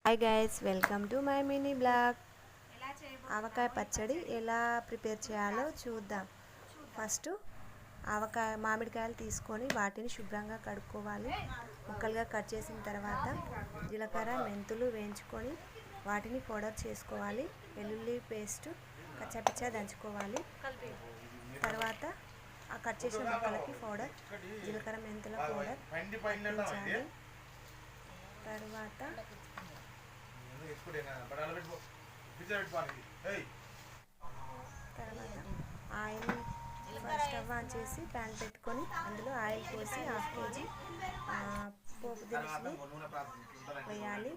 Hi guys, welcome to my mini blog. Avakaya పచ్చడి ఎలా prepare చేయాలో చూద్దాం. ఫస్ట్ మామిడికాయలు తీసుకొని వాటిని శుభ్రంగా కడుక్కోవాలి. ముక్కలుగా కట్ చేసిన తర్వాత జీలకర్ర మెంతులు వేయించుకొని వాటిని పౌడర్ చేసుకోవాలి. వెల్లుల్లి పేస్ట్ కచ్చాపిచ్చా దంచుకోవాలి. తర్వాత ఆ కట్ చేసిన ముక్కలకి పౌడర్ జీలకర్ర మెంతుల పౌడర్ పట్టించాలి. తర్వాత ఆయిల్ స్టవ్ ఆన్ చేసి ప్యాన్ పెట్టుకొని అందులో ఆయిల్ పోసి 1/2 kg పోపు దినుసులు వేయాలి.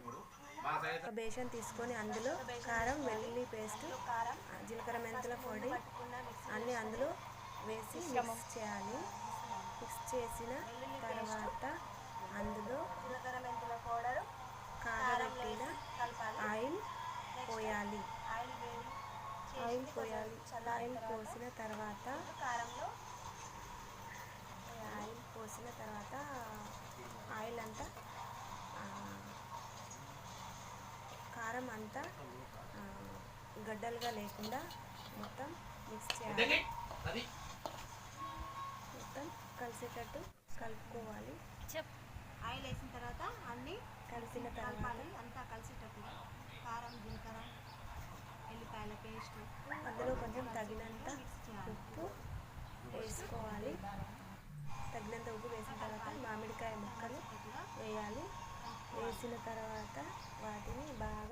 ఒక బేషన్ తీసుకొని అందులో కారం, వెల్లుల్లి పేస్ట్, జీలకర్ర మెంతుల పొడి అన్నీ అందులో వేసి మిక్స్ చేయాలి. మిక్స్ చేసిన తర్వాత అందులో జీలకర్ర మెంతుల పౌడర్, కాగబెట్టిన ఆయిల్ పోయాలి. ఆయిల్ పోసిన తర్వాత ఆయిల్ అంతా కారం అంతా గడ్డలుగా లేకుండా మొత్తం మిక్స్ చేయాలి. మొత్తం కలిసేటట్టు కలుపుకోవాలి. ఆయిల్ వేసిన తర్వాత అన్నీ కలిసిన తర్వాత అంతా కలిసేటట్టుగా కారం, జీలకర్ర, ఎల్లిపాయల పేస్ట్ అందులో కొంచెం తగినంత ఉప్పు వేసుకోవాలి. తగినంత ఉప్పు వేసిన తర్వాత మామిడికాయ ముక్కలు వేయాలి. వేసిన తర్వాత వాటిని బాగా